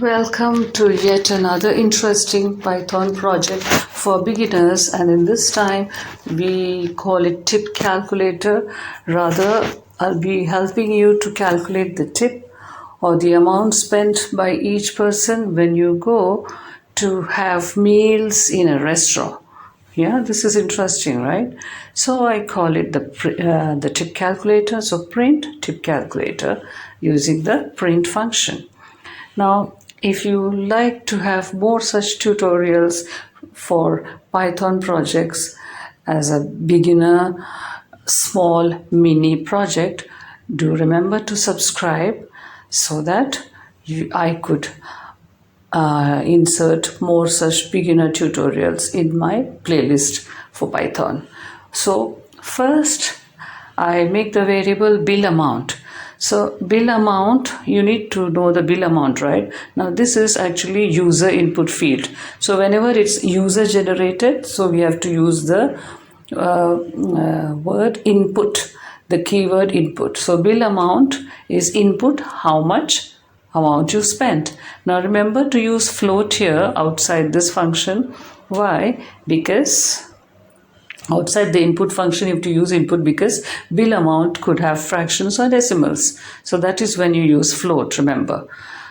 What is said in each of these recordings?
Welcome to yet another interesting Python project for beginners, and in this time we call it tip calculator. Rather, I'll be helping you to calculate the tip or the amount spent by each person when you go to have meals in a restaurant. Yeah, this is interesting, right? So I call it the tip calculator. So print tip calculator using the print function. Now, if you like to have more such tutorials for Python projects as a beginner, small mini project, do remember to subscribe so that I could insert more such beginner tutorials in my playlist for Python. So first, I make the variable bill amount. So bill amount, you need to know the bill amount, right? Now this is actually user input field. So whenever it's user generated, so we have to use the word input, the keyword input. So bill amount is input, how much amount you spent. Now remember to use float here outside this function. Why? Because outside the input function you have to use input, because bill amount could have fractions or decimals. So that is when you use float, remember.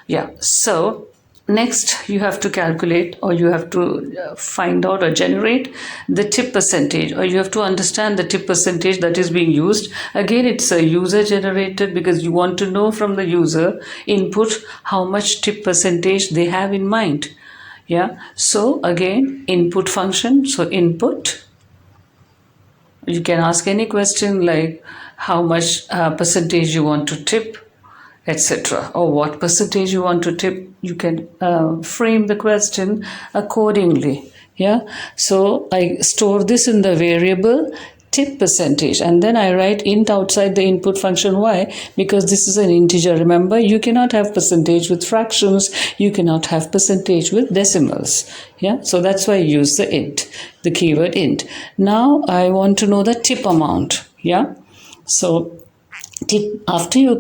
Yeah, so next you have to calculate, or you have to find out or generate the tip percentage, or you have to understand the tip percentage that is being used. Again, it's a user generated because you want to know from the user input how much tip percentage they have in mind. Yeah, so again, input function. So input, you can ask any question like how much percentage you want to tip, etc., or what percentage you want to tip. You can frame the question accordingly. Yeah, so I store this in the variable tip percentage, and then I write int outside the input function. Why? Because this is an integer. Remember, you cannot have percentage with fractions, you cannot have percentage with decimals. Yeah, so that's why I use the int, the keyword int. Now I want to know the tip amount. Yeah, so after you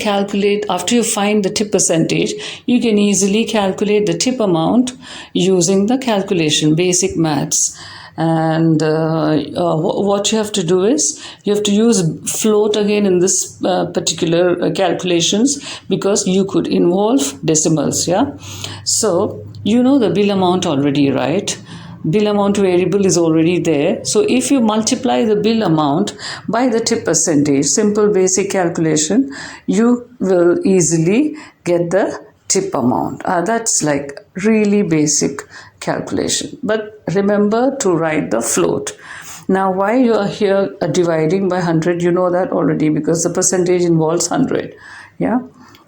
find the tip percentage, you can easily calculate the tip amount using the calculation, basic maths. And what you have to do is you have to use float again in this particular calculations, because you could involve decimals. Yeah, so you know the bill amount already, right? Bill amount variable is already there. So if you multiply the bill amount by the tip percentage, simple basic calculation, you will easily get the tip amount. That's like really basic calculation. But remember to write the float. Now why you are here dividing by 100, you know that already, because the percentage involves 100. Yeah,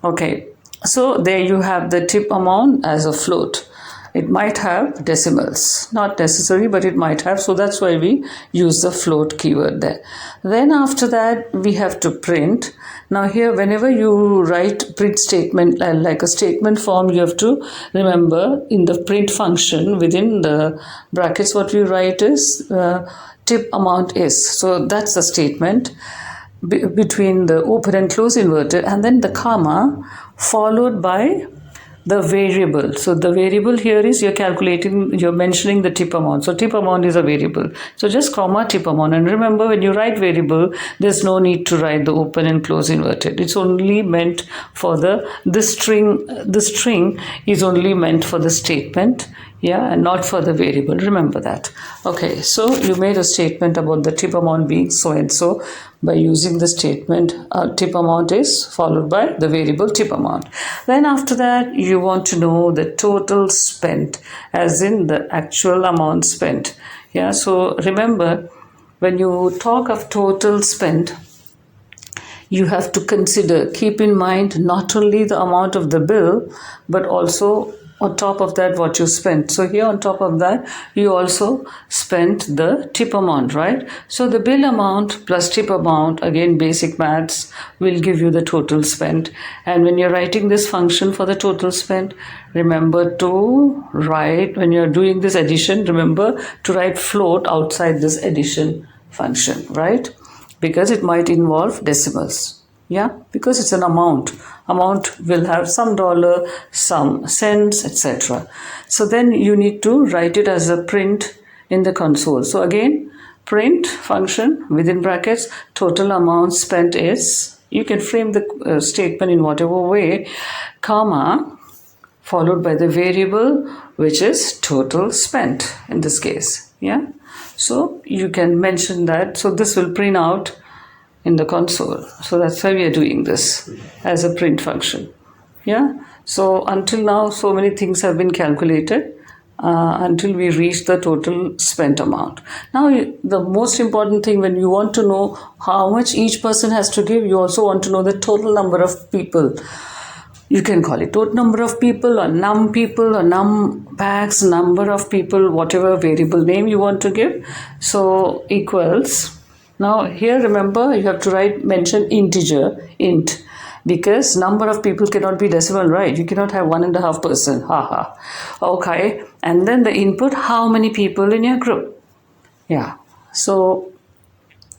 okay, so there you have the tip amount as a float. It might have decimals, not necessary, but it might have. So that's why we use the float keyword there. Then after that, we have to print. Now here, whenever you write print statement, like a statement form, you have to remember in the print function within the brackets, what we write is tip amount is. So that's the statement between the open and close inverted, and then the comma followed by the variable. So the variable here is you're mentioning the tip amount. So tip amount is a variable. So just comma tip amount. And remember, when you write variable, there's no need to write the open and close inverted. It's only meant for the string. The string is only meant for the statement. Yeah, and not for the variable. Remember that. Okay, so you made a statement about the tip amount being so and so by using the statement tip amount is followed by the variable tip amount. Then after that, you want to know the total spent, as in the actual amount spent. Yeah, so remember, when you talk of total spent, you have to keep in mind not only the amount of the bill, but also on top of that what you spent. So here on top of that, you also spent the tip amount, right? So the bill amount plus tip amount, again basic maths, will give you the total spent. And when you're writing this function for the total spent, remember to write, when you're doing this addition, remember to write float outside this addition function, right? Because it might involve decimals. Yeah, because it's an amount will have some dollar, some cents, etc. So then you need to write it as a print in the console. So again, print function within brackets, total amount spent is, you can frame the statement in whatever way, comma, followed by the variable, which is total spent in this case. Yeah, so you can mention that. So this will print out in the console. So that's why we are doing this as a print function. Yeah, so until now, so many things have been calculated until we reach the total spent amount. Now, the most important thing, when you want to know how much each person has to give, you also want to know the total number of people. You can call it total number of people or num bags, number of people, whatever variable name you want to give. So equals. Now here, remember, you have to mention integer, int, because number of people cannot be decimal, right? You cannot have 1.5 person. Haha. Okay. And then the input, how many people in your group? Yeah. So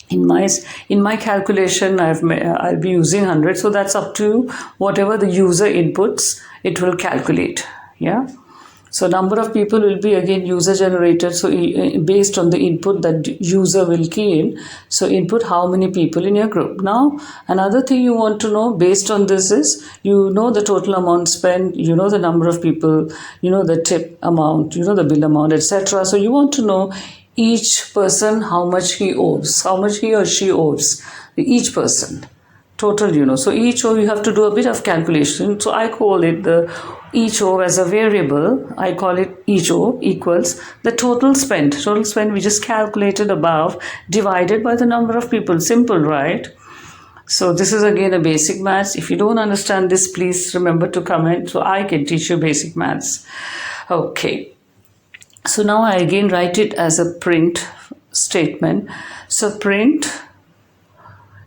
in my calculation, I'll be using 100. So that's up to whatever the user inputs, it will calculate. Yeah. So number of people will be again user generated. So based on the input that user will key in. So input how many people in your group. Now another thing you want to know based on this is, you know the total amount spent, you know the number of people, you know the tip amount, you know the bill amount, etc. So you want to know each person how much he owes, how much he or she owes, each person. Total, you know. So each O, you have to do a bit of calculation. So I call it the each O as a variable. I call it each O equals the total spent. Total spent we just calculated above, divided by the number of people. Simple, right? So this is again a basic maths. If you don't understand this, please remember to comment so I can teach you basic maths. Okay. So now I again write it as a print statement. So print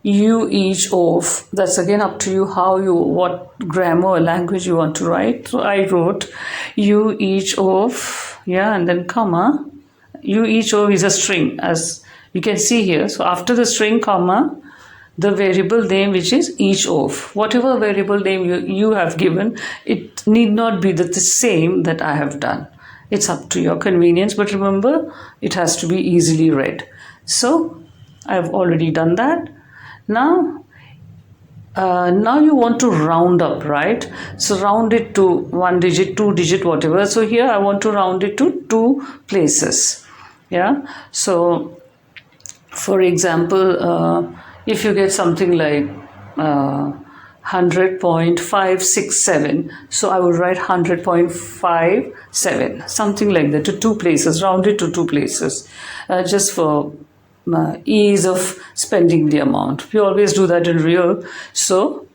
you each of, that's again up to you what grammar or language you want to write. So I wrote you each of, yeah, and then comma, you each of is a string, as you can see here. So after the string, comma, the variable name, which is each of. Whatever variable name you have given, it need not be the same that I have done. It's up to your convenience, but remember, it has to be easily read. So I've already done that. Now you want to round up, right? So round it to 1 digit, 2 digit, whatever. So here I want to round it to 2 places. Yeah. So for example, if you get something like 100.567, so I will write 100.57, something like that, to 2 places, round it to 2 places, just for ease of spending the amount. We always do that in real. So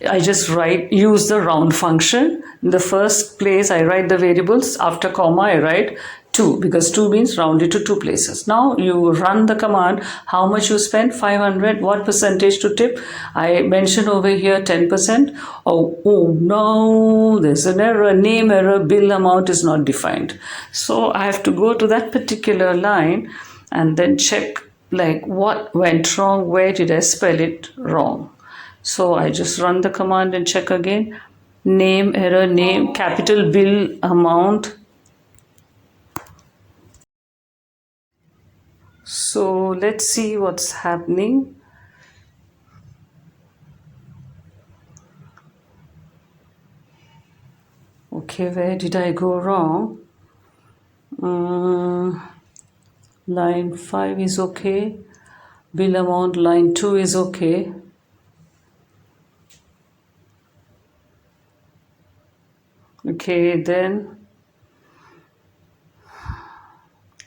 I just use the round function. In the first place, I write the variables. After comma, I write 2, because 2 means round it to 2 places. Now you run the command, how much you spent, 500, what percentage to tip? I mentioned over here 10%. Oh no, there's an error, name error, bill amount is not defined. So I have to go to that particular line and then check like what went wrong, where did I spell it wrong. So I just run the command and check again. Name error, name, capital bill amount. So let's see what's happening. Okay, where did I go wrong? Line 5 is okay. Bill amount, line 2 is okay. Okay, then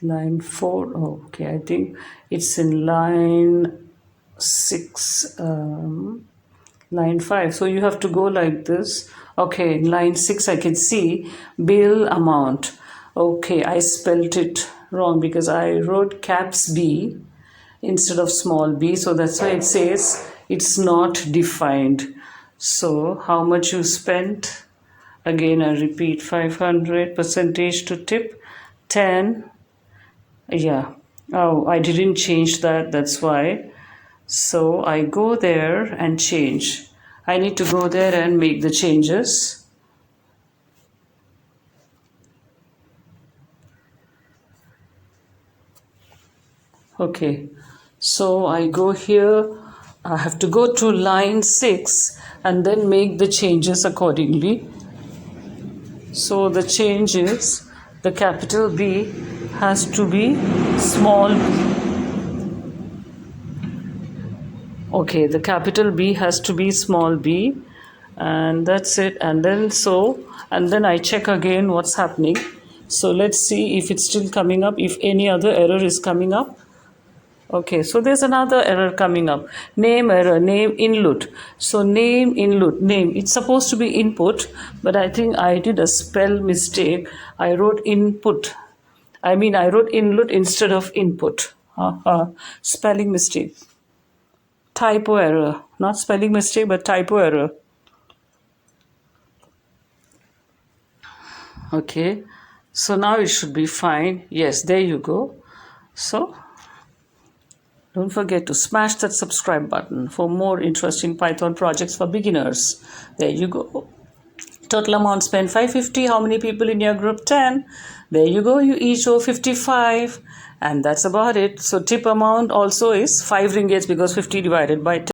line 4. Oh, okay, I think it's in line 6, line 5. So you have to go like this. Okay, line 6 I can see bill amount. Okay, I spelled it wrong because I wrote caps B instead of small b. So that's why it says it's not defined. So how much you spent? Again, I repeat, 500, percentage to tip, 10. Yeah. Oh, I didn't change that. That's why. So I go there and change. I need to go there and make the changes. Okay, so I go here. I have to go to line 6 and then make the changes accordingly. So the change is the capital B has to be small. Okay, the capital B has to be small b, and that's it. And then I check again what's happening. So let's see if it's still coming up, if any other error is coming up. Okay, so there's another error coming up. Name error, name input. So name input, name. It's supposed to be input, but I think I did a spell mistake. I wrote input. I wrote input instead of input. Spelling mistake. Typo error. Not spelling mistake, but typo error. Okay, so now it should be fine. Yes, there you go. So don't forget to smash that subscribe button for more interesting Python projects for beginners. There you go. Total amount spent 550. How many people in your group? 10. There you go. You each owe 55. And that's about it. So tip amount also is 5 ringgits because 50 divided by 10.